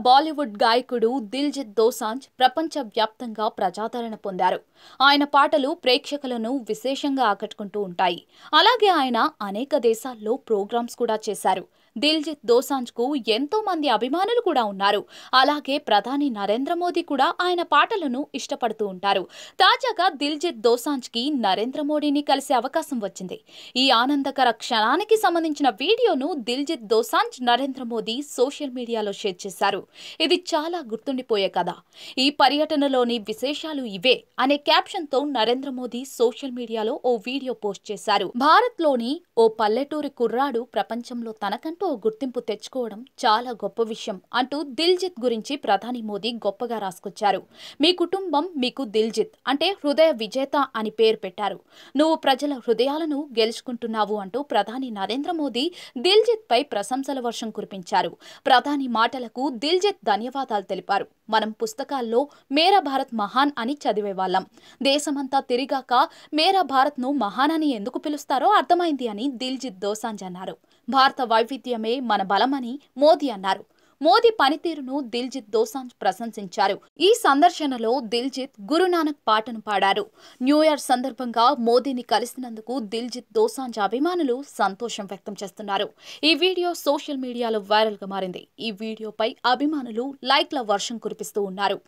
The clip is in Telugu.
బాలీవుడ్ గాయకుడు దిల్జిత్ దోసాంజ్ ప్రపంచవ్యాప్తంగా ప్రజాదరణ పొందారు. ఆయన పాటలు ప్రేక్షకులను విశేషంగా ఆకట్టుకుంటూ ఉంటాయి. అలాగే ఆయన అనేక దేశాల్లో ప్రోగ్రామ్స్ కూడా చేశారు. దిల్జిత్ దోసాంజ్కు ఎంతో మంది అభిమానులు కూడా ఉన్నారు. అలాగే ప్రధాని నరేంద్ర మోదీ కూడా ఆయన పాటలను ఇష్టపడుతూ ఉంటారు. తాజాగా దిల్జిత్ దోసాంజ్కి నరేంద్ర మోడీని కలిసే అవకాశం వచ్చింది. ఈ ఆనందకర క్షణానికి సంబంధించిన వీడియోను దిల్జిత్ దోసాంజ్ నరేంద్ర మోదీ సోషల్ మీడియాలో షేర్ చేశారు. ఇది చాలా గుర్తుండిపోయే కథ. ఈ పర్యటనలోని విశేషాలు ఇవే అనే క్యాప్షన్తో నరేంద్ర మోదీ సోషల్ మీడియాలో ఓ వీడియో పోస్ట్ చేశారు. భారత్లోని ఓ పల్లెటూరి కుర్రాడు ప్రపంచంలో తనకంటూ ఓ గుర్తింపు తెచ్చుకోవడం చాలా గొప్ప విషయం అంటూ దిల్జిత్ గురించి ప్రధాని మోదీ గొప్పగా రాసుకొచ్చారు. మీ కుటుంబం మీకు దిల్జిత్ అంటే హృదయ విజేత అని పేరు పెట్టారు. నువ్వు ప్రజల హృదయాలను గెలుచుకుంటున్నావు అంటూ ప్రధాని నరేంద్ర మోదీ దిల్జిత్ పై ప్రశంసల వర్షం కురిపించారు. ప్రధాని మాటలకు దిల్జిత్ ధన్యవాదాలు తెలిపారు. మనం పుస్తకాల్లో మేరా భారత్ మహాన్ అని చదివేవాళ్ళం. దేశమంతా తిరిగాక మేరా భారత్ ను మహాన్ అని ఎందుకు పిలుస్తారో అర్థమైంది అని దిల్జిత్ దోసాంజ్ అన్నారు. భారత వైవిధ్యమే మన బలమని మోదీ అన్నారు. మోదీ పనితీరును దిల్జిత్ దోసాంజ్ ప్రశంసించారు. ఈ సందర్శనలో దిల్జిత్ గురునానక్ పాటను పాడారు. న్యూ ఇయర్ సందర్భంగా మోదీని కలిసినందుకు దిల్జిత్ దోసాంజ్ అభిమానులు సంతోషం వ్యక్తం చేస్తున్నారు. ఈ వీడియో సోషల్ మీడియాలో వైరల్ గా మారింది. ఈ వీడియోపై అభిమానులు లైక్ల వర్షం కురిపిస్తూ ఉన్నారు.